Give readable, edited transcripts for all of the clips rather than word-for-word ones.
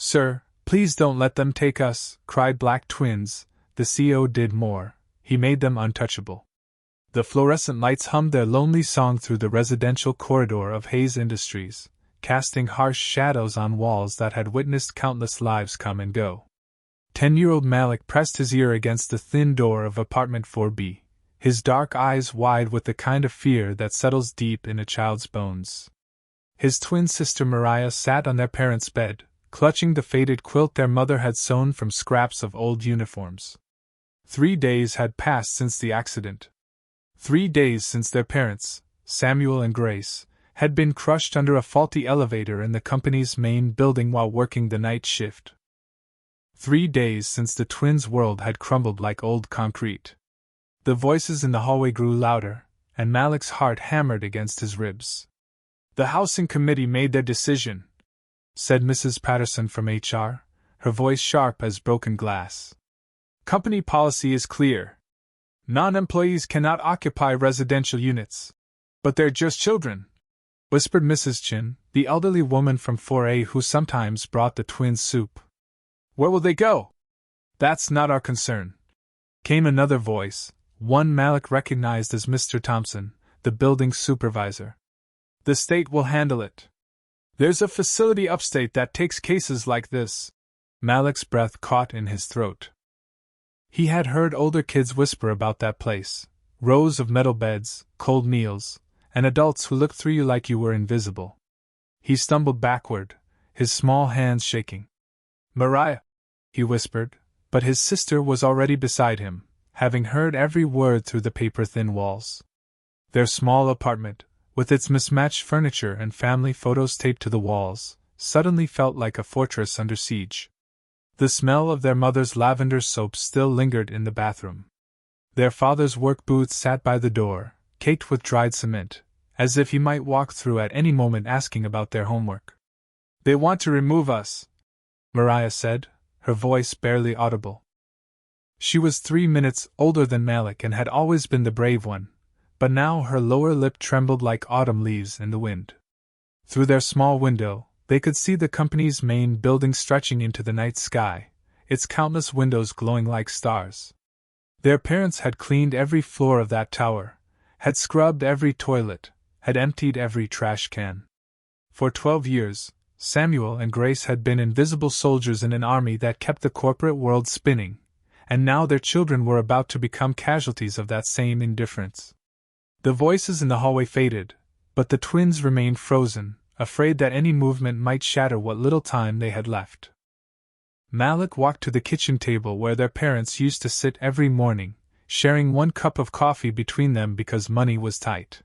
"Sir, please don't let them take us," cried black twins. The CO did more. He made them untouchable. The fluorescent lights hummed their lonely song through the residential corridor of Hayes Industries, casting harsh shadows on walls that had witnessed countless lives come and go. 10-year-old Malik pressed his ear against the thin door of apartment 4B, his dark eyes wide with the kind of fear that settles deep in a child's bones. His twin sister Mariah sat on their parents' bed, clutching the faded quilt their mother had sewn from scraps of old uniforms. 3 days had passed since the accident. 3 days since their parents, Samuel and Grace, had been crushed under a faulty elevator in the company's main building while working the night shift. 3 days since the twins' world had crumbled like old concrete. The voices in the hallway grew louder, and Malik's heart hammered against his ribs. "The housing committee made their decision," said Mrs. Patterson from HR, her voice sharp as broken glass. "Company policy is clear. Non-employees cannot occupy residential units. But they're just children," whispered Mrs. Chin, the elderly woman from 4A who sometimes brought the twins soup. "Where will they go?" "That's not our concern," came another voice, one Malik recognized as Mr. Thompson, the building supervisor. "The state will handle it. There's a facility upstate that takes cases like this." Malik's breath caught in his throat. He had heard older kids whisper about that place: rows of metal beds, cold meals, and adults who looked through you like you were invisible. He stumbled backward, his small hands shaking. "Mariah," he whispered, but his sister was already beside him, having heard every word through the paper-thin walls. Their small apartment, with its mismatched furniture and family photos taped to the walls, suddenly felt like a fortress under siege. The smell of their mother's lavender soap still lingered in the bathroom. Their father's work boots sat by the door, caked with dried cement, as if he might walk through at any moment asking about their homework. "They want to remove us," Mariah said, her voice barely audible. She was 3 minutes older than Malik and had always been the brave one, but now her lower lip trembled like autumn leaves in the wind. Through their small window, they could see the company's main building stretching into the night sky, its countless windows glowing like stars. Their parents had cleaned every floor of that tower, had scrubbed every toilet, had emptied every trash can. For 12 years, Samuel and Grace had been invisible soldiers in an army that kept the corporate world spinning, and now their children were about to become casualties of that same indifference. The voices in the hallway faded, but the twins remained frozen, afraid that any movement might shatter what little time they had left. Malik walked to the kitchen table where their parents used to sit every morning, sharing 1 cup of coffee between them because money was tight.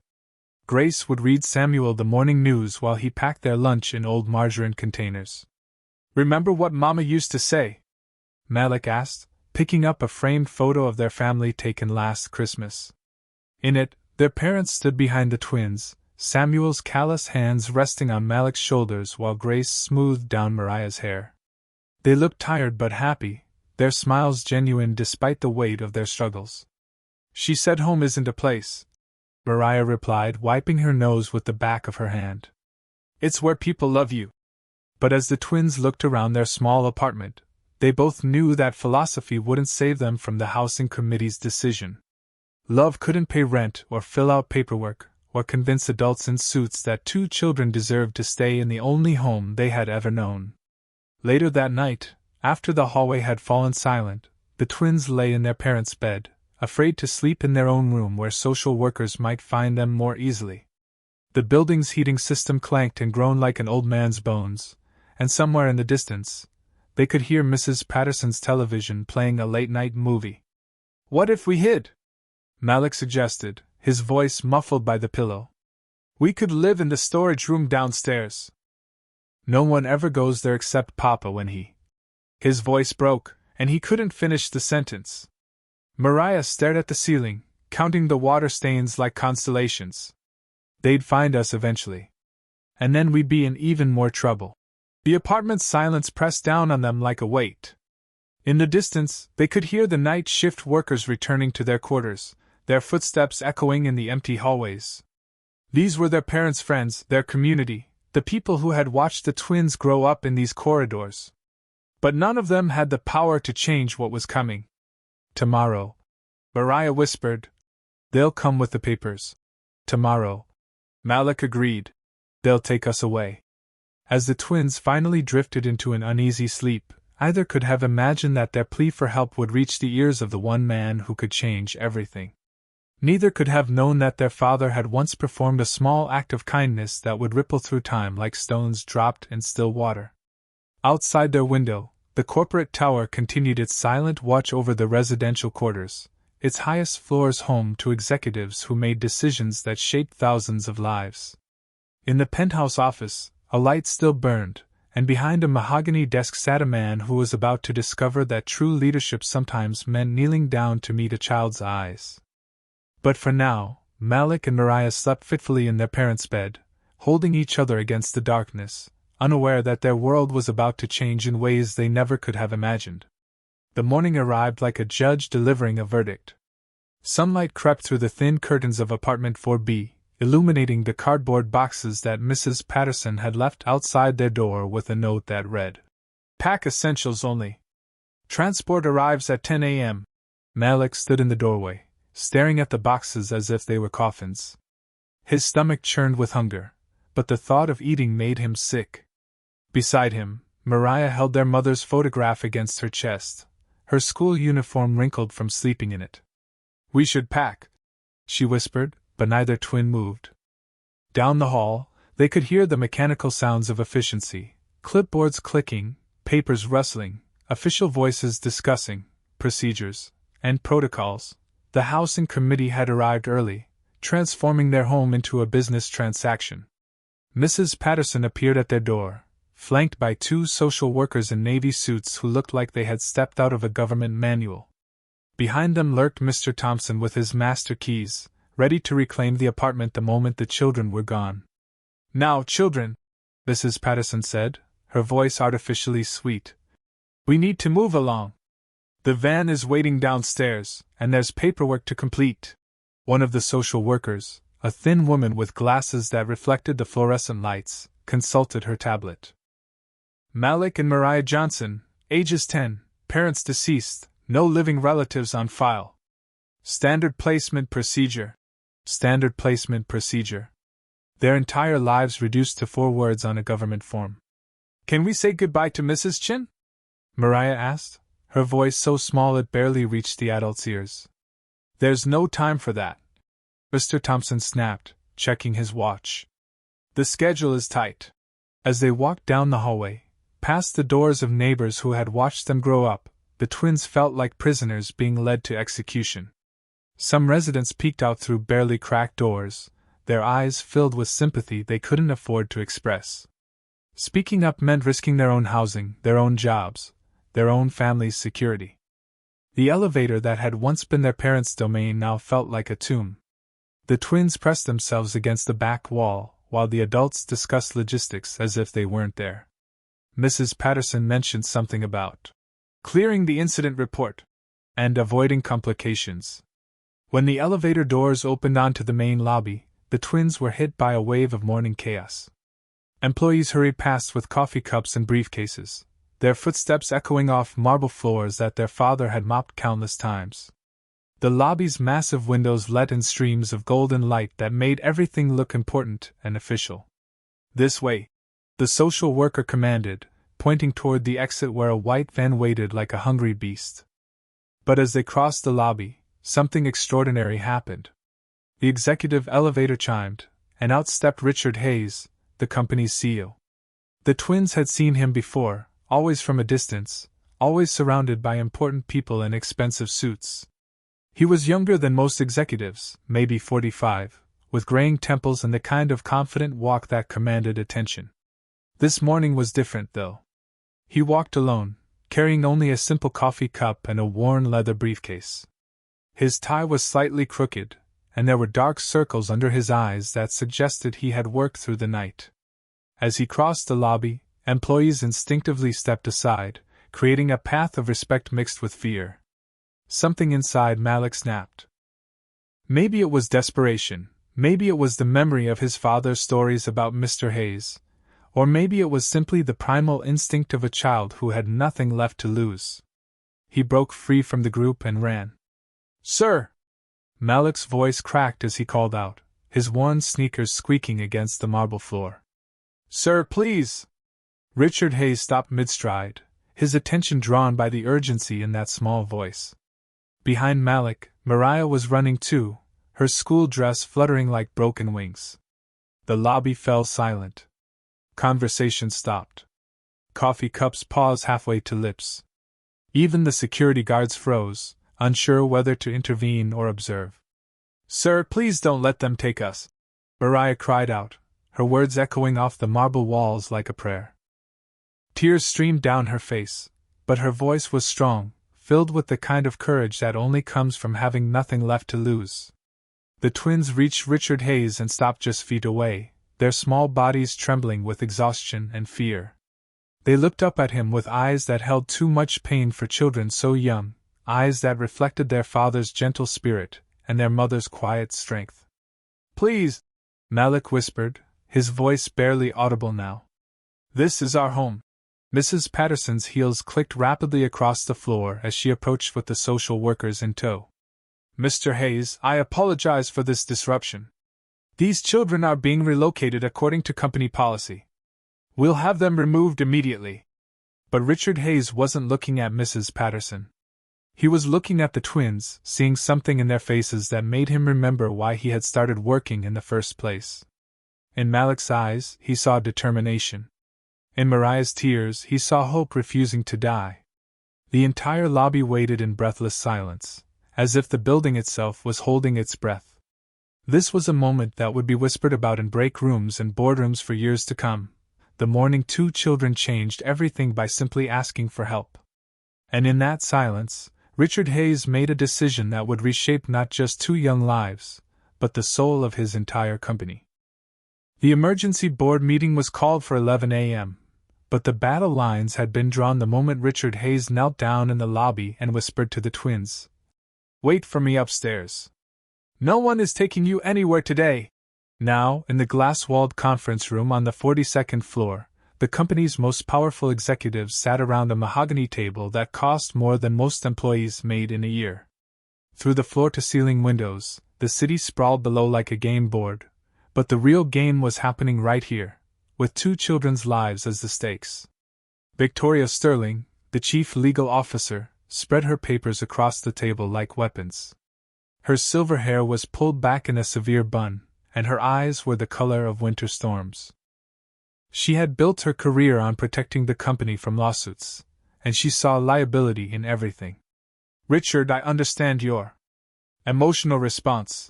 Grace would read Samuel the morning news while he packed their lunch in old margarine containers. "Remember what Mama used to say?" Malik asked, picking up a framed photo of their family taken last Christmas. In it, their parents stood behind the twins, Samuel's callous hands resting on Malik's shoulders while Grace smoothed down Mariah's hair. They looked tired but happy, their smiles genuine despite the weight of their struggles. "She said home isn't a place," Mariah replied, wiping her nose with the back of her hand. "It's where people love you." But as the twins looked around their small apartment, they both knew that philosophy wouldn't save them from the housing committee's decision. Love couldn't pay rent or fill out paperwork, or convince adults in suits that 2 children deserved to stay in the only home they had ever known. Later that night, after the hallway had fallen silent, the twins lay in their parents' bed, afraid to sleep in their own room where social workers might find them more easily. The building's heating system clanked and groaned like an old man's bones, and somewhere in the distance, they could hear Mrs. Patterson's television playing a late-night movie. "What if we hid?" Malik suggested, his voice muffled by the pillow. "We could live in the storage room downstairs." "No one ever goes there except Papa when he..." His voice broke, and he couldn't finish the sentence. Mariah stared at the ceiling, counting the water stains like constellations. "They'd find us eventually. And then we'd be in even more trouble." The apartment's silence pressed down on them like a weight. In the distance, they could hear the night shift workers returning to their quarters, their footsteps echoing in the empty hallways. These were their parents' friends, their community, the people who had watched the twins grow up in these corridors. But none of them had the power to change what was coming. Tomorrow, Mariah whispered. They'll come with the papers. Tomorrow, Malik agreed. They'll take us away. As the twins finally drifted into an uneasy sleep, either could have imagined that their plea for help would reach the ears of the one man who could change everything. Neither could have known that their father had once performed a small act of kindness that would ripple through time like stones dropped in still water. Outside their window, the corporate tower continued its silent watch over the residential quarters, its highest floors home to executives who made decisions that shaped thousands of lives. In the penthouse office, a light still burned, and behind a mahogany desk sat a man who was about to discover that true leadership sometimes meant kneeling down to meet a child's eyes. But for now, Malik and Mariah slept fitfully in their parents' bed, holding each other against the darkness, unaware that their world was about to change in ways they never could have imagined. The morning arrived like a judge delivering a verdict. Sunlight crept through the thin curtains of apartment 4B, illuminating the cardboard boxes that Mrs. Patterson had left outside their door with a note that read, "Pack essentials only. Transport arrives at 10 a.m. Malik stood in the doorway, staring at the boxes as if they were coffins. His stomach churned with hunger, but the thought of eating made him sick. Beside him, Mariah held their mother's photograph against her chest, her school uniform wrinkled from sleeping in it. "We should pack," she whispered, but neither twin moved. Down the hall, they could hear the mechanical sounds of efficiency, clipboards clicking, papers rustling, official voices discussing procedures and protocols. The housing committee had arrived early, transforming their home into a business transaction. Mrs. Patterson appeared at their door, flanked by two social workers in navy suits who looked like they had stepped out of a government manual. Behind them lurked Mr. Thompson with his master keys, ready to reclaim the apartment the moment the children were gone. "Now, children," Mrs. Patterson said, her voice artificially sweet, "we need to move along. The van is waiting downstairs, and there's paperwork to complete." One of the social workers, a thin woman with glasses that reflected the fluorescent lights, consulted her tablet. "Malik and Mariah Johnson, ages 10, parents deceased, no living relatives on file. Standard placement procedure. Standard placement procedure." Their entire lives reduced to 4 words on a government form. "Can we say goodbye to Mrs. Chin?" Mariah asked, her voice so small it barely reached the adult's ears. "There's no time for that," Mr. Thompson snapped, checking his watch. "The schedule is tight." As they walked down the hallway, past the doors of neighbors who had watched them grow up, the twins felt like prisoners being led to execution. Some residents peeked out through barely cracked doors, their eyes filled with sympathy they couldn't afford to express. Speaking up meant risking their own housing, their own jobs, their own family's security. The elevator that had once been their parents' domain now felt like a tomb. The twins pressed themselves against the back wall, while the adults discussed logistics as if they weren't there. Mrs. Patterson mentioned something about clearing the incident report and avoiding complications. When the elevator doors opened onto the main lobby, the twins were hit by a wave of morning chaos. Employees hurried past with coffee cups and briefcases, their footsteps echoing off marble floors that their father had mopped countless times. The lobby's massive windows let in streams of golden light that made everything look important and official. "This way," the social worker commanded, pointing toward the exit where a white van waited like a hungry beast. But as they crossed the lobby, something extraordinary happened. The executive elevator chimed, and out stepped Richard Hayes, the company's CEO. The twins had seen him before, always from a distance, always surrounded by important people in expensive suits. He was younger than most executives, maybe 45, with graying temples and the kind of confident walk that commanded attention. This morning was different, though. He walked alone, carrying only a simple coffee cup and a worn leather briefcase. His tie was slightly crooked, and there were dark circles under his eyes that suggested he had worked through the night. As he crossed the lobby, employees instinctively stepped aside, creating a path of respect mixed with fear. Something inside Malik snapped. Maybe it was desperation, maybe it was the memory of his father's stories about Mr. Hayes, Or maybe it was simply the primal instinct of a child who had nothing left to lose. He broke free from the group and ran. "Sir!" Malik's voice cracked as he called out, his worn sneakers squeaking against the marble floor. "Sir, please!" Richard Hayes stopped mid-stride, his attention drawn by the urgency in that small voice. Behind Malik, Mariah was running too, her school dress fluttering like broken wings. The lobby fell silent. Conversation stopped. Coffee cups paused halfway to lips. Even the security guards froze, unsure whether to intervene or observe. "Sir, please don't let them take us!" Mariah cried out, her words echoing off the marble walls like a prayer. Tears streamed down her face, but her voice was strong, filled with the kind of courage that only comes from having nothing left to lose. The twins reached Richard Hayes and stopped just feet away, their small bodies trembling with exhaustion and fear. They looked up at him with eyes that held too much pain for children so young, eyes that reflected their father's gentle spirit and their mother's quiet strength. "Please," Malik whispered, his voice barely audible now. "This is our home." Mrs. Patterson's heels clicked rapidly across the floor as she approached with the social workers in tow. "Mr. Hayes, I apologize for this disruption. These children are being relocated according to company policy. We'll have them removed immediately." But Richard Hayes wasn't looking at Mrs. Patterson. He was looking at the twins, seeing something in their faces that made him remember why he had started working in the first place. In Malik's eyes, he saw determination. In Mariah's tears, he saw hope refusing to die. The entire lobby waited in breathless silence, as if the building itself was holding its breath. This was a moment that would be whispered about in break rooms and boardrooms for years to come. The morning two children changed everything by simply asking for help. And in that silence, Richard Hayes made a decision that would reshape not just two young lives, but the soul of his entire company. The emergency board meeting was called for 11 a.m., but the battle lines had been drawn the moment Richard Hayes knelt down in the lobby and whispered to the twins, "Wait for me upstairs. No one is taking you anywhere today." Now, in the glass-walled conference room on the 42nd floor, the company's most powerful executives sat around a mahogany table that cost more than most employees made in a year. Through the floor-to-ceiling windows, the city sprawled below like a game board, but the real game was happening right here, with two children's lives as the stakes. Victoria Sterling, the chief legal officer, spread her papers across the table like weapons. Her silver hair was pulled back in a severe bun, and her eyes were the color of winter storms. She had built her career on protecting the company from lawsuits, and she saw liability in everything. "Richard, I understand your emotional response,"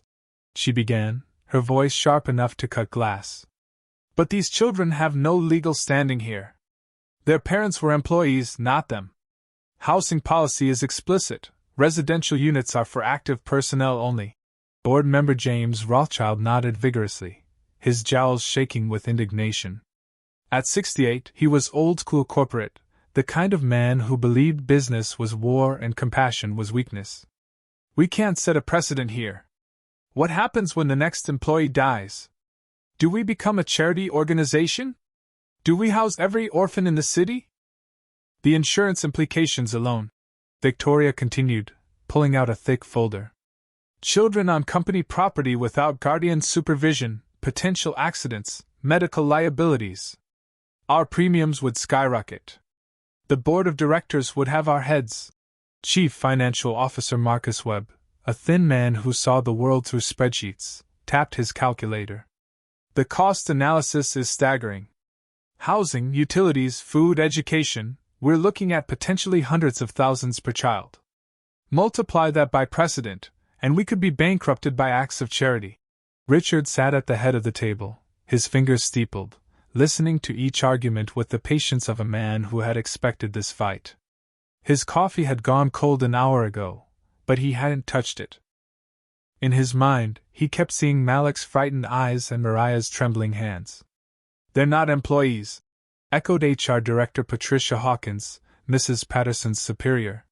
she began, her voice sharp enough to cut glass. "But these children have no legal standing here. Their parents were employees, not them. Housing policy is explicit. Residential units are for active personnel only." Board member James Rothschild nodded vigorously, his jowls shaking with indignation. At 68, he was old-school corporate, the kind of man who believed business was war and compassion was weakness. "We can't set a precedent here. What happens when the next employee dies? Do we become a charity organization? Do we house every orphan in the city?" "The insurance implications alone," Victoria continued, pulling out a thick folder. "Children on company property without guardian supervision, potential accidents, medical liabilities. Our premiums would skyrocket. The board of directors would have our heads." Chief Financial Officer Marcus Webb, a thin man who saw the world through spreadsheets, tapped his calculator. "The cost analysis is staggering. Housing, utilities, food, education, we're looking at potentially hundreds of thousands per child. Multiply that by precedent, and we could be bankrupted by acts of charity." Richard sat at the head of the table, his fingers steepled, listening to each argument with the patience of a man who had expected this fight. His coffee had gone cold an hour ago, but he hadn't touched it. In his mind, he kept seeing Malik's frightened eyes and Mariah's trembling hands. "They're not employees," echoed HR Director Patricia Hawkins, Mrs. Patterson's superior.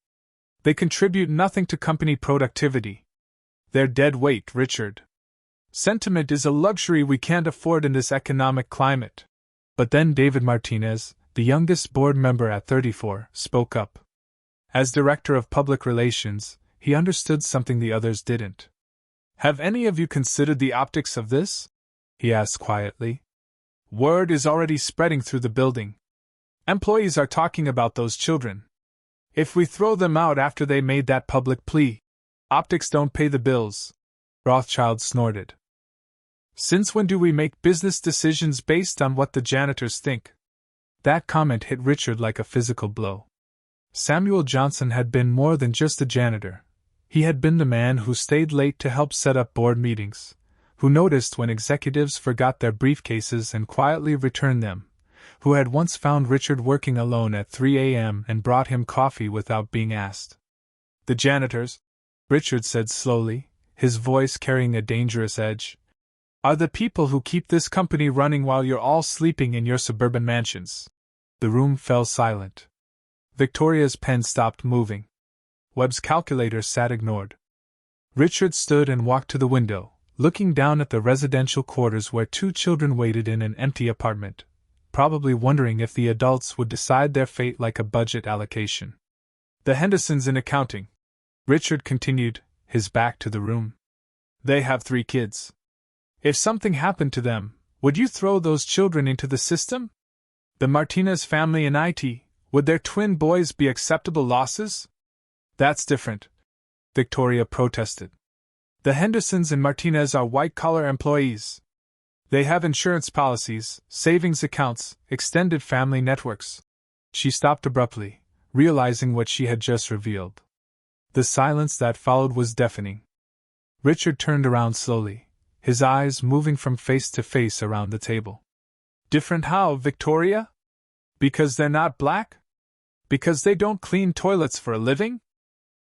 "They contribute nothing to company productivity. They're dead weight, Richard. Sentiment is a luxury we can't afford in this economic climate." But then David Martinez, the youngest board member at 34, spoke up. As director of public relations, he understood something the others didn't. "Have any of you considered the optics of this?" he asked quietly. "Word is already spreading through the building. Employees are talking about those children. If we throw them out after they made that public plea, optics don't pay the bills." Rothschild snorted. "Since when do we make business decisions based on what the janitors think?" That comment hit Richard like a physical blow. Samuel Johnson had been more than just a janitor. He had been the man who stayed late to help set up board meetings, who noticed when executives forgot their briefcases and quietly returned them, who had once found Richard working alone at 3 a.m. and brought him coffee without being asked. "The janitors," Richard said slowly, his voice carrying a dangerous edge, "are the people who keep this company running while you're all sleeping in your suburban mansions." The room fell silent. Victoria's pen stopped moving. Webb's calculator sat ignored. Richard stood and walked to the window, looking down at the residential quarters where 2 children waited in an empty apartment, probably wondering if the adults would decide their fate like a budget allocation. "The Hendersons in accounting," Richard continued, his back to the room. "They have 3 kids. If something happened to them, would you throw those children into the system? The Martinez family in IT, would their twin boys be acceptable losses?" "That's different," Victoria protested. "The Hendersons and Martinez are white-collar employees. They have insurance policies, savings accounts, extended family networks." She stopped abruptly, realizing what she had just revealed. The silence that followed was deafening. Richard turned around slowly, his eyes moving from face to face around the table. "Different how, Victoria? Because they're not black? Because they don't clean toilets for a living?"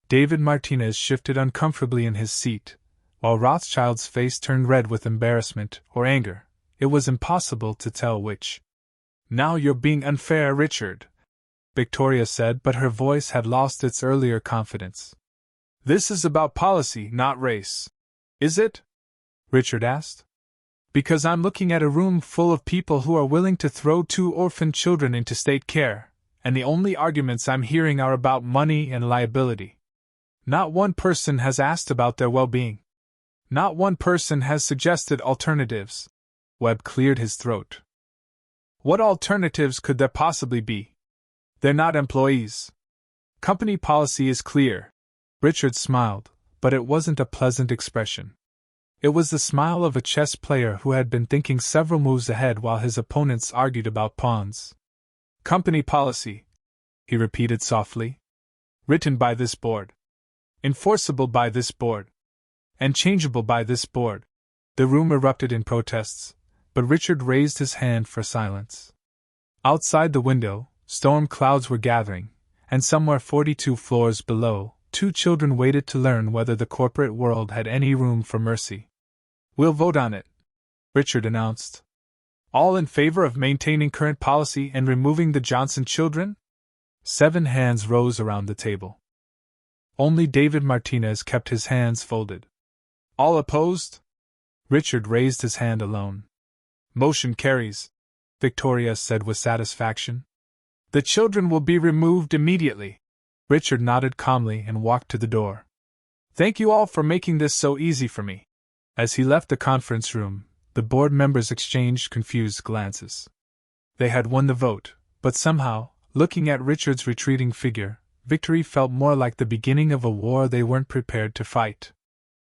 David Martinez shifted uncomfortably in his seat, while Rothschild's face turned red with embarrassment or anger. It was impossible to tell which. "Now you're being unfair, Richard," Victoria said, but her voice had lost its earlier confidence. "This is about policy, not race. Is it?" Richard asked. "Because I'm looking at a room full of people who are willing to throw 2 orphan children into state care, and the only arguments I'm hearing are about money and liability. Not one person has asked about their well-being. Not one person has suggested alternatives." Webb cleared his throat. "What alternatives could there possibly be? They're not employees. Company policy is clear." Richard smiled, but it wasn't a pleasant expression. It was the smile of a chess player who had been thinking several moves ahead while his opponents argued about pawns. "Company policy," he repeated softly. "Written by this board. Enforceable by this board. And changeable by this board." The room erupted in protests, but Richard raised his hand for silence. Outside the window, storm clouds were gathering, and somewhere 42 floors below, 2 children waited to learn whether the corporate world had any room for mercy. "We'll vote on it," Richard announced. "All in favor of maintaining current policy and removing the Johnson children?" 7 hands rose around the table. Only David Martinez kept his hands folded. "All opposed?" Richard raised his hand alone. "Motion carries," Victoria said with satisfaction. "The children will be removed immediately." Richard nodded calmly and walked to the door. "Thank you all for making this so easy for me." As he left the conference room, the board members exchanged confused glances. They had won the vote, but somehow, looking at Richard's retreating figure, victory felt more like the beginning of a war they weren't prepared to fight.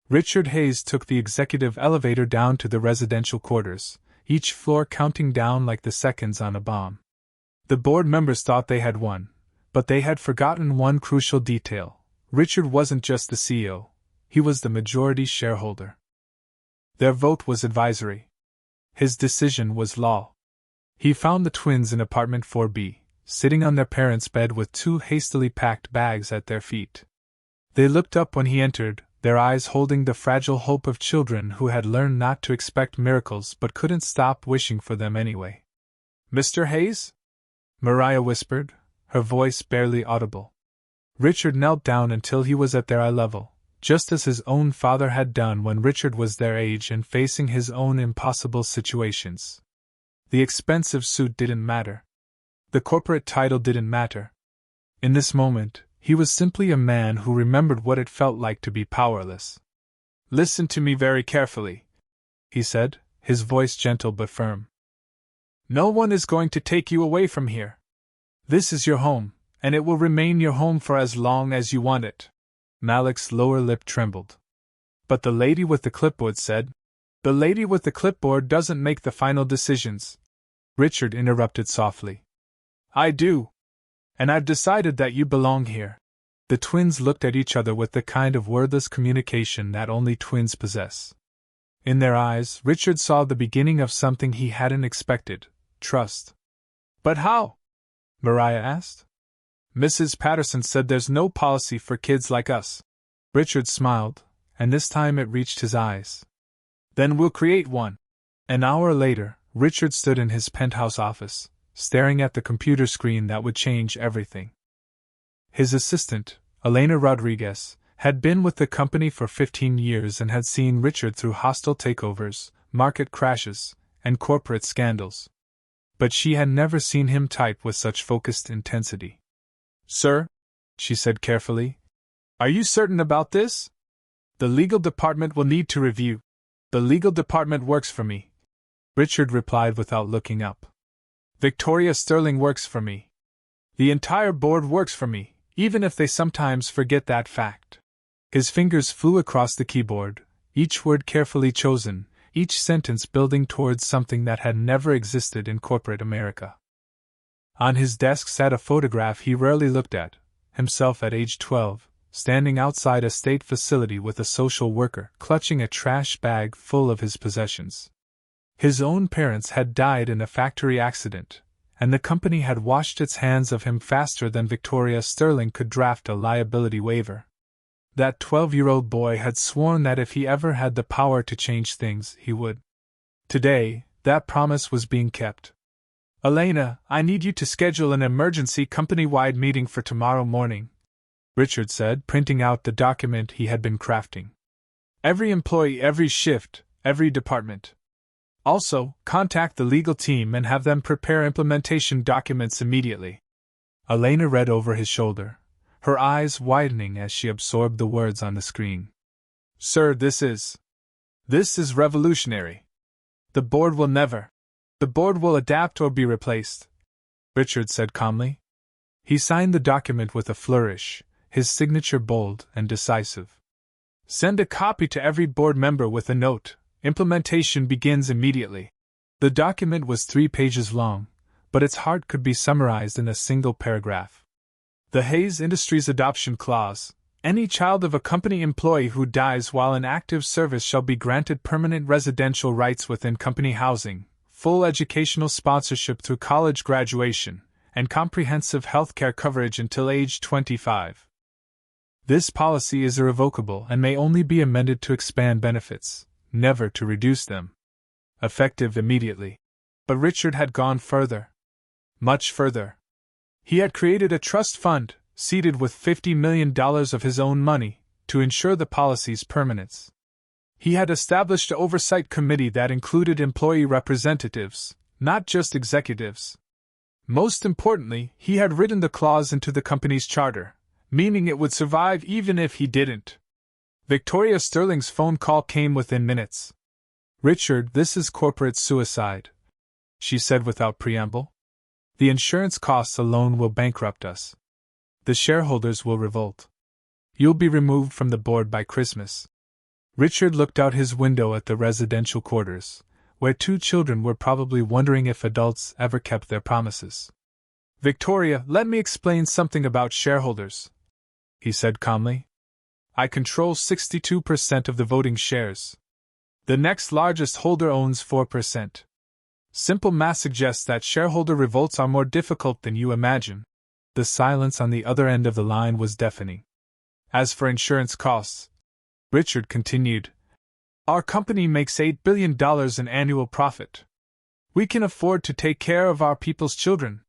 Richard Hayes took the executive elevator down to the residential quarters, each floor counting down like the seconds on a bomb. The board members thought they had won, but they had forgotten one crucial detail. Richard wasn't just the CEO, he was the majority shareholder. Their vote was advisory. His decision was law. He found the twins in apartment 4B, sitting on their parents' bed with 2 hastily packed bags at their feet. They looked up when he entered, their eyes holding the fragile hope of children who had learned not to expect miracles but couldn't stop wishing for them anyway. "Mr. Hayes?" Mariah whispered, her voice barely audible. Richard knelt down until he was at their eye level, just as his own father had done when Richard was their age and facing his own impossible situations. The expensive suit didn't matter. The corporate title didn't matter. In this moment, he was simply a man who remembered what it felt like to be powerless. "Listen to me very carefully," he said, his voice gentle but firm. "No one is going to take you away from here. This is your home, and it will remain your home for as long as you want it." Malik's lower lip trembled. "But the lady with the clipboard said—" "The lady with the clipboard doesn't make the final decisions," Richard interrupted softly. "I do. And I've decided that you belong here." The twins looked at each other with the kind of wordless communication that only twins possess. In their eyes, Richard saw the beginning of something he hadn't expected: trust. "But how?" Mariah asked. "Mrs. Patterson said there's no policy for kids like us." Richard smiled, and this time it reached his eyes. "Then we'll create one." An hour later, Richard stood in his penthouse office, staring at the computer screen that would change everything. His assistant, Elena Rodriguez, had been with the company for 15 years and had seen Richard through hostile takeovers, market crashes, and corporate scandals. But she had never seen him type with such focused intensity. "Sir," she said carefully, "are you certain about this? The legal department will need to review." "The legal department works for me," Richard replied without looking up. "Victoria Sterling works for me. The entire board works for me, even if they sometimes forget that fact." His fingers flew across the keyboard, each word carefully chosen, each sentence building towards something that had never existed in corporate America. On his desk sat a photograph he rarely looked at, himself at age 12, standing outside a state facility with a social worker clutching a trash bag full of his possessions. His own parents had died in a factory accident, and the company had washed its hands of him faster than Victoria Sterling could draft a liability waiver. That 12-year-old boy had sworn that if he ever had the power to change things, he would. Today, that promise was being kept. "Elena, I need you to schedule an emergency company-wide meeting for tomorrow morning," Richard said, printing out the document he had been crafting. "Every employee, every shift, every department. Also, contact the legal team and have them prepare implementation documents immediately." Elena read over his shoulder, her eyes widening as she absorbed the words on the screen. "Sir, this is revolutionary. The board will never. The board will adapt or be replaced," Richard said calmly. He signed the document with a flourish, his signature bold and decisive. "Send a copy to every board member with a note. Implementation begins immediately." The document was 3 pages long, but its heart could be summarized in a single paragraph. The Hayes Industries Adoption Clause: any child of a company employee who dies while in active service shall be granted permanent residential rights within company housing, full educational sponsorship through college graduation, and comprehensive health care coverage until age 25. This policy is irrevocable and may only be amended to expand benefits, never to reduce them. Effective immediately. But Richard had gone further. Much further. He had created a trust fund, seeded with $50 million of his own money, to ensure the policy's permanence. He had established an oversight committee that included employee representatives, not just executives. Most importantly, he had written the clause into the company's charter, meaning it would survive even if he didn't. Victoria Sterling's phone call came within minutes. "Richard, this is corporate suicide," she said without preamble. "The insurance costs alone will bankrupt us. The shareholders will revolt. You'll be removed from the board by Christmas." Richard looked out his window at the residential quarters, where 2 children were probably wondering if adults ever kept their promises. "Victoria, let me explain something about shareholders," he said calmly. "I control 62% of the voting shares. The next largest holder owns 4%. Simple math suggests that shareholder revolts are more difficult than you imagine." The silence on the other end of the line was deafening. "As for insurance costs," Richard continued, "our company makes $8 billion in annual profit. We can afford to take care of our people's children.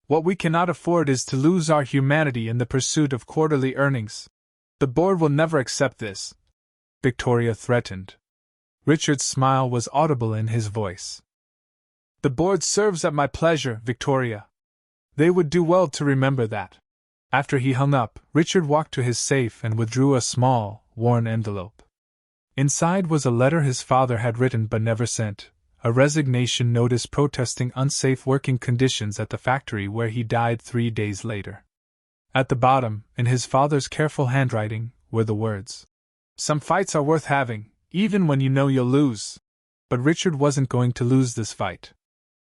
What we cannot afford is to lose our humanity in the pursuit of quarterly earnings. The board will never accept this," Victoria threatened. Richard's smile was audible in his voice. The board serves at my pleasure, Victoria. They would do well to remember that. After he hung up, Richard walked to his safe and withdrew a small, worn envelope. Inside was a letter his father had written but never sent, a resignation notice protesting unsafe working conditions at the factory where he died 3 days later. At the bottom, in his father's careful handwriting, were the words, "Some fights are worth having, even when you know you'll lose." But Richard wasn't going to lose this fight.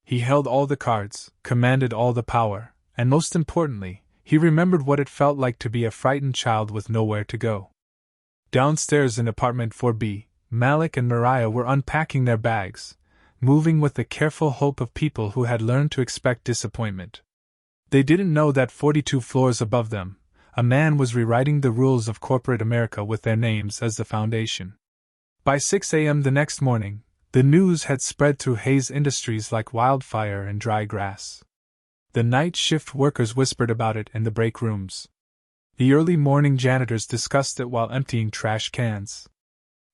He held all the cards, commanded all the power, and most importantly, he remembered what it felt like to be a frightened child with nowhere to go. Downstairs in apartment 4B, Malik and Mariah were unpacking their bags, moving with the careful hope of people who had learned to expect disappointment. They didn't know that 42 floors above them, a man was rewriting the rules of corporate America with their names as the foundation. By 6 a.m. the next morning, the news had spread through Hayes Industries like wildfire and dry grass. The night shift workers whispered about it in the break rooms. The early morning janitors discussed it while emptying trash cans.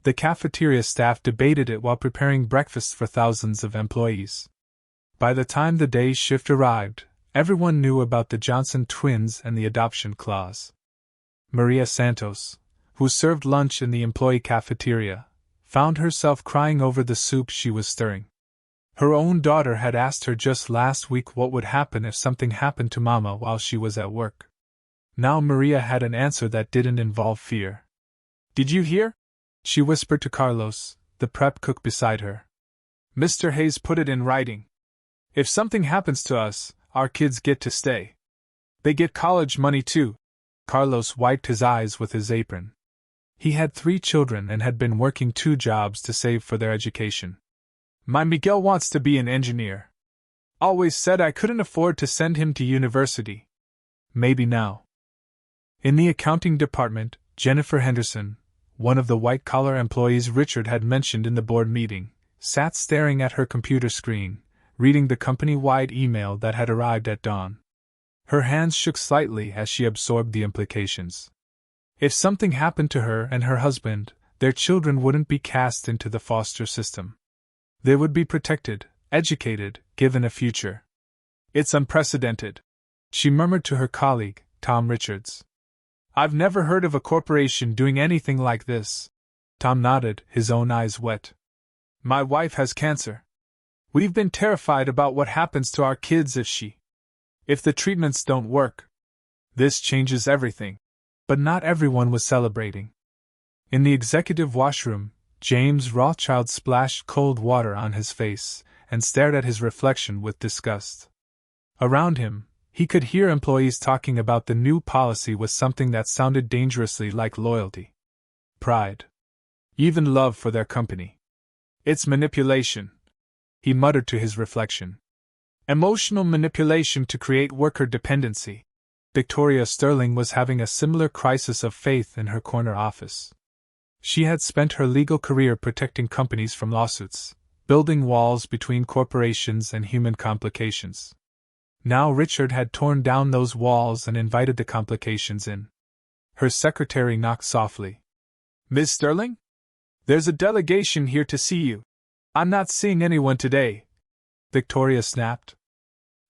The cafeteria staff debated it while preparing breakfast for thousands of employees. By the time the day shift arrived, everyone knew about the Johnson twins and the adoption clause. Maria Santos, who served lunch in the employee cafeteria, found herself crying over the soup she was stirring. Her own daughter had asked her just last week what would happen if something happened to Mama while she was at work. Now Maria had an answer that didn't involve fear. "Did you hear?" she whispered to Carlos, the prep cook beside her. "Mr. Hayes put it in writing. If something happens to us, our kids get to stay. They get college money too." Carlos wiped his eyes with his apron. He had 3 children and had been working 2 jobs to save for their education. "My Miguel wants to be an engineer. Always said I couldn't afford to send him to university. Maybe now." In the accounting department, Jennifer Henderson, one of the white-collar employees Richard had mentioned in the board meeting, sat staring at her computer screen, reading the company-wide email that had arrived at dawn. Her hands shook slightly as she absorbed the implications. If something happened to her and her husband, their children wouldn't be cast into the foster system. They would be protected, educated, given a future. "It's unprecedented," she murmured to her colleague, Tom Richards. "I've never heard of a corporation doing anything like this." Tom nodded, his own eyes wet. "My wife has cancer. We've been terrified about what happens to our kids if the treatments don't work. This changes everything." But not everyone was celebrating. In the executive washroom, James Rothschild splashed cold water on his face and stared at his reflection with disgust. Around him, he could hear employees talking about the new policy with something that sounded dangerously like loyalty, pride, even love for their company. "It's manipulation," he muttered to his reflection. "Emotional manipulation to create worker dependency." Victoria Sterling was having a similar crisis of faith in her corner office. She had spent her legal career protecting companies from lawsuits, building walls between corporations and human complications. Now Richard had torn down those walls and invited the complications in. Her secretary knocked softly. "Miss Sterling? There's a delegation here to see you." "I'm not seeing anyone today," Victoria snapped.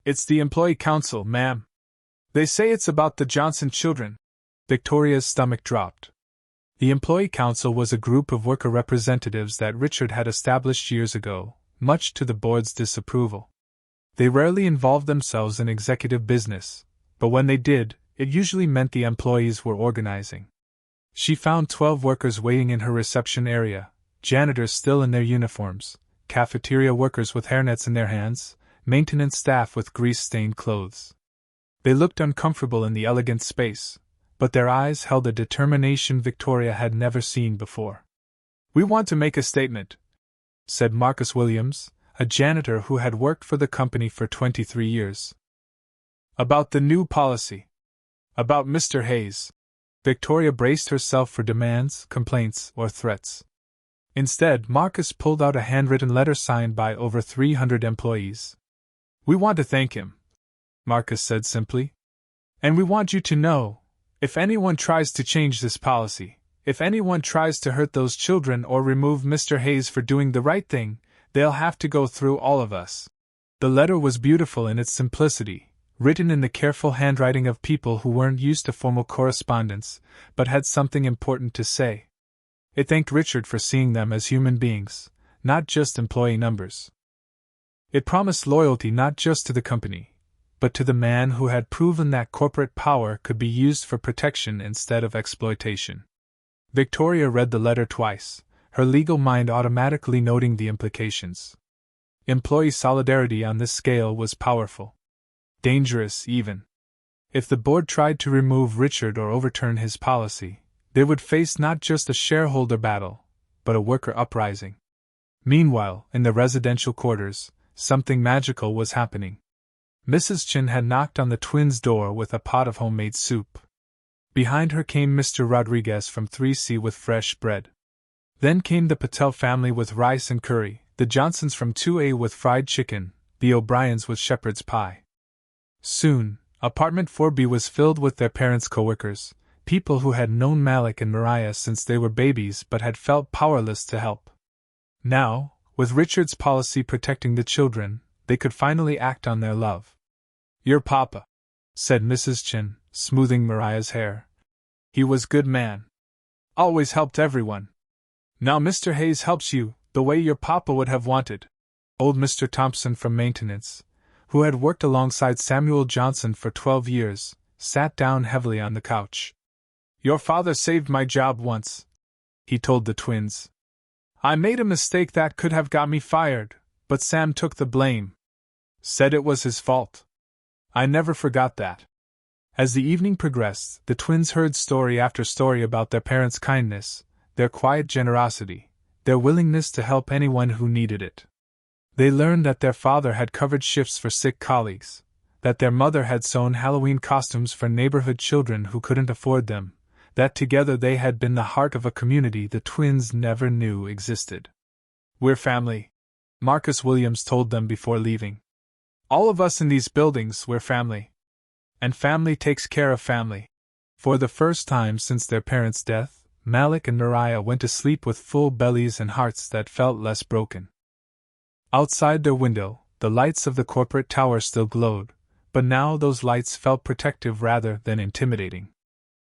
"It's the employee council, ma'am. They say it's about the Johnson children." Victoria's stomach dropped. The employee council was a group of worker representatives that Richard had established years ago, much to the board's disapproval. They rarely involved themselves in executive business, but when they did, it usually meant the employees were organizing. She found 12 workers waiting in her reception area, janitors still in their uniforms, cafeteria workers with hairnets in their hands, maintenance staff with grease-stained clothes. They looked uncomfortable in the elegant space, but their eyes held a determination Victoria had never seen before. "We want to make a statement," said Marcus Williams, a janitor who had worked for the company for 23 years. "About the new policy. About Mr. Hayes." Victoria braced herself for demands, complaints, or threats. Instead, Marcus pulled out a handwritten letter signed by over 300 employees. "We want to thank him," Marcus said simply. "And we want you to know, if anyone tries to change this policy, if anyone tries to hurt those children or remove Mr. Hayes for doing the right thing, they'll have to go through all of us." The letter was beautiful in its simplicity, written in the careful handwriting of people who weren't used to formal correspondence, but had something important to say. It thanked Richard for seeing them as human beings, not just employee numbers. It promised loyalty not just to the company, but to the man who had proven that corporate power could be used for protection instead of exploitation. Victoria read the letter twice, her legal mind automatically noting the implications. Employee solidarity on this scale was powerful. Dangerous, even. If the board tried to remove Richard or overturn his policy, they would face not just a shareholder battle, but a worker uprising. Meanwhile, in the residential quarters, something magical was happening. Mrs. Chin had knocked on the twins' door with a pot of homemade soup. Behind her came Mr. Rodriguez from 3C with fresh bread. Then came the Patel family with rice and curry, the Johnsons from 2A with fried chicken, the O'Briens with shepherd's pie. Soon, apartment 4B was filled with their parents' coworkers, people who had known Malik and Mariah since they were babies but had felt powerless to help. Now, with Richard's policy protecting the children, they could finally act on their love. "Your papa," said Mrs. Chin, smoothing Mariah's hair. "He was good man. Always helped everyone. Now Mr. Hayes helps you, the way your papa would have wanted." Old Mr. Thompson from maintenance, who had worked alongside Samuel Johnson for 12 years, sat down heavily on the couch. "Your father saved my job once," he told the twins. "I made a mistake that could have got me fired, but Sam took the blame. Said it was his fault. I never forgot that." As the evening progressed, the twins heard story after story about their parents' kindness, their quiet generosity, their willingness to help anyone who needed it. They learned that their father had covered shifts for sick colleagues, that their mother had sewn Halloween costumes for neighborhood children who couldn't afford them, that together they had been the heart of a community the twins never knew existed. "We're family," Marcus Williams told them before leaving. "All of us in these buildings, we're family. And family takes care of family." For the first time since their parents' death, Malik and Mariah went to sleep with full bellies and hearts that felt less broken. Outside their window, the lights of the corporate tower still glowed, but now those lights felt protective rather than intimidating.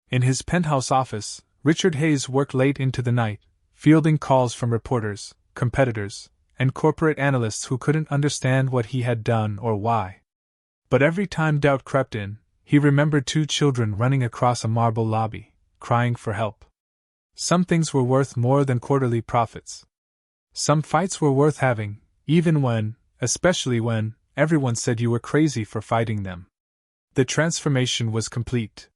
In his penthouse office, Richard Hayes worked late into the night, fielding calls from reporters, competitors, and corporate analysts who couldn't understand what he had done or why. But every time doubt crept in, he remembered 2 children running across a marble lobby, crying for help. Some things were worth more than quarterly profits. Some fights were worth having, even when, especially when, everyone said you were crazy for fighting them. The transformation was complete.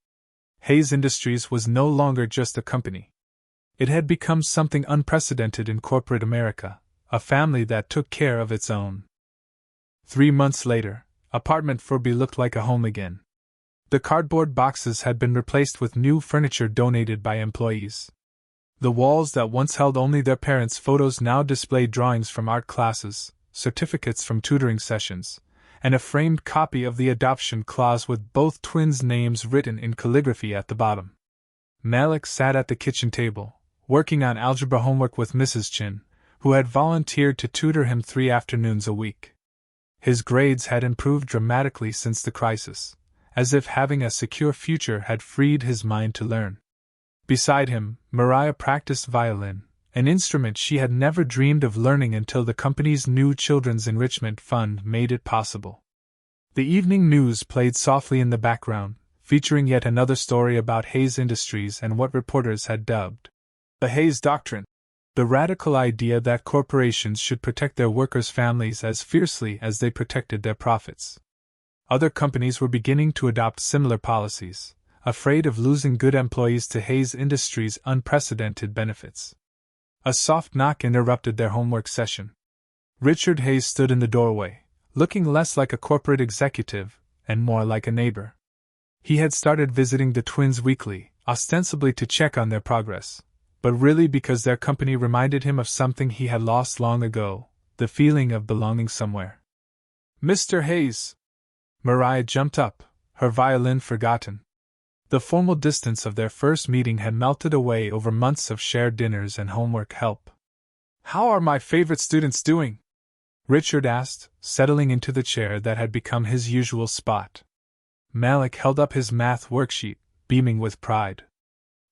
Hayes Industries was no longer just a company. It had become something unprecedented in corporate America, a family that took care of its own. 3 months later, apartment 4B looked like a home again. The cardboard boxes had been replaced with new furniture donated by employees. The walls that once held only their parents' photos now displayed drawings from art classes, certificates from tutoring sessions, and a framed copy of the adoption clause with both twins' names written in calligraphy at the bottom. Malik sat at the kitchen table, working on algebra homework with Mrs. Chin, who had volunteered to tutor him 3 afternoons a week. His grades had improved dramatically since the crisis, as if having a secure future had freed his mind to learn. Beside him, Mariah practiced violin, an instrument she had never dreamed of learning until the company's new Children's Enrichment Fund made it possible. The evening news played softly in the background, featuring yet another story about Hayes Industries and what reporters had dubbed the Hayes Doctrine, the radical idea that corporations should protect their workers' families as fiercely as they protected their profits. Other companies were beginning to adopt similar policies, afraid of losing good employees to Hayes Industries' unprecedented benefits. A soft knock interrupted their homework session. Richard Hayes stood in the doorway, looking less like a corporate executive and more like a neighbor. He had started visiting the twins weekly, ostensibly to check on their progress, but really because their company reminded him of something he had lost long ago, the feeling of belonging somewhere. "Mr. Hayes!" Mariah jumped up, her violin forgotten. The formal distance of their first meeting had melted away over months of shared dinners and homework help. "How are my favorite students doing?" Richard asked, settling into the chair that had become his usual spot. Malik held up his math worksheet, beaming with pride.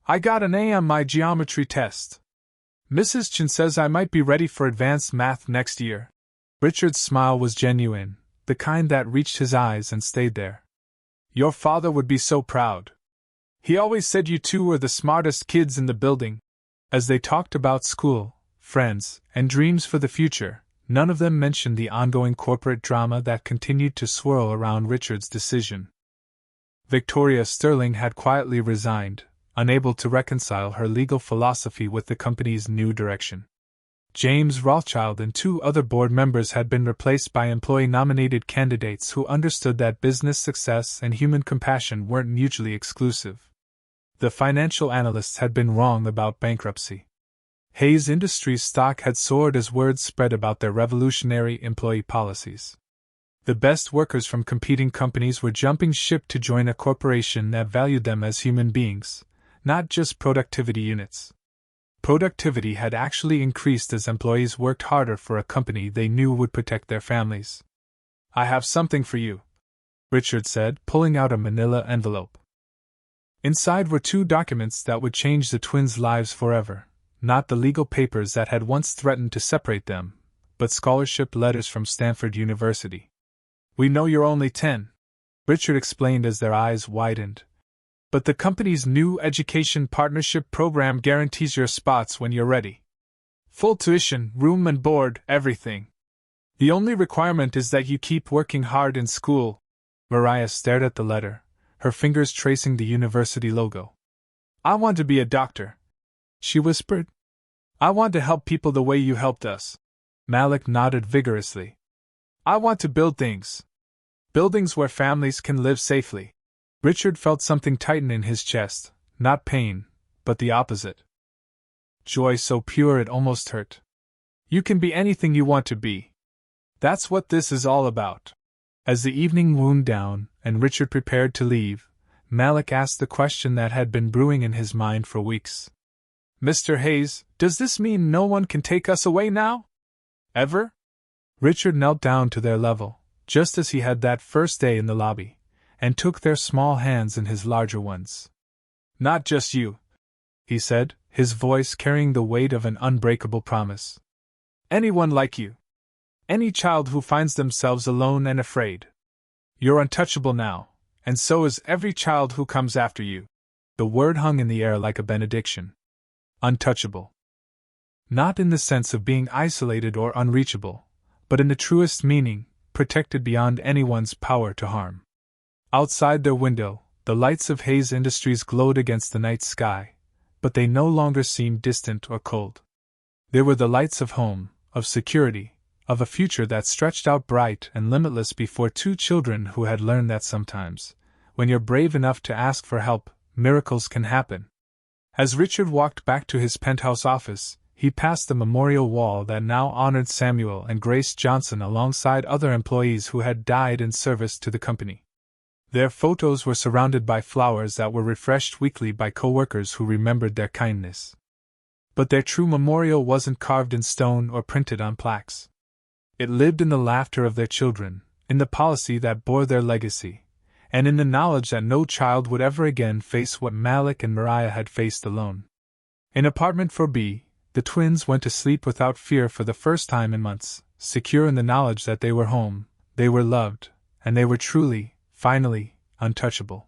I got an A on my geometry test. Mrs. Chen says I might be ready for advanced math next year. Richard's smile was genuine, the kind that reached his eyes and stayed there. Your father would be so proud. He always said you two were the smartest kids in the building. As they talked about school, friends, and dreams for the future, none of them mentioned the ongoing corporate drama that continued to swirl around Richard's decision. Victoria Sterling had quietly resigned, unable to reconcile her legal philosophy with the company's new direction. James Rothschild and 2 other board members had been replaced by employee-nominated candidates who understood that business success and human compassion weren't mutually exclusive. The financial analysts had been wrong about bankruptcy. Hayes Industries stock had soared as words spread about their revolutionary employee policies. The best workers from competing companies were jumping ship to join a corporation that valued them as human beings, not just productivity units. Productivity had actually increased as employees worked harder for a company they knew would protect their families. I have something for you, Richard said, pulling out a manila envelope. Inside were 2 documents that would change the twins' lives forever, not the legal papers that had once threatened to separate them, but scholarship letters from Stanford University. We know you're only 10, Richard explained as their eyes widened. But the company's new education partnership program guarantees your spots when you're ready. Full tuition, room and board, everything. The only requirement is that you keep working hard in school. Mariah stared at the letter, her fingers tracing the university logo. I want to be a doctor, she whispered. I want to help people the way you helped us. Malik nodded vigorously. I want to build things. Buildings where families can live safely. Richard felt something tighten in his chest, not pain, but the opposite. Joy so pure it almost hurt. You can be anything you want to be. That's what this is all about. As the evening wound down, and Richard prepared to leave, Malik asked the question that had been brewing in his mind for weeks. Mr. Hayes, does this mean no one can take us away now? Ever? Richard knelt down to their level, just as he had that first day in the lobby, and took their small hands in his larger ones. Not just you, he said, his voice carrying the weight of an unbreakable promise. Anyone like you. Any child who finds themselves alone and afraid. You're untouchable now, and so is every child who comes after you. The word hung in the air like a benediction. Untouchable. Not in the sense of being isolated or unreachable, but in the truest meaning, protected beyond anyone's power to harm. Outside their window, the lights of Hayes Industries glowed against the night sky, but they no longer seemed distant or cold. They were the lights of home, of security, of a future that stretched out bright and limitless before 2 children who had learned that sometimes, when you're brave enough to ask for help, miracles can happen. As Richard walked back to his penthouse office, he passed the memorial wall that now honored Samuel and Grace Johnson alongside other employees who had died in service to the company. Their photos were surrounded by flowers that were refreshed weekly by co-workers who remembered their kindness. But their true memorial wasn't carved in stone or printed on plaques. It lived in the laughter of their children, in the policy that bore their legacy, and in the knowledge that no child would ever again face what Malik and Mariah had faced alone. In apartment 4B, the twins went to sleep without fear for the first time in months, secure in the knowledge that they were home, they were loved, and they were truly, finally, untouchable.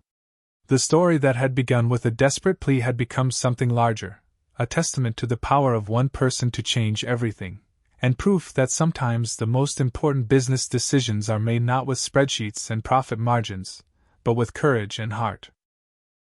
The story that had begun with a desperate plea had become something larger, a testament to the power of one person to change everything, and proof that sometimes the most important business decisions are made not with spreadsheets and profit margins, but with courage and heart.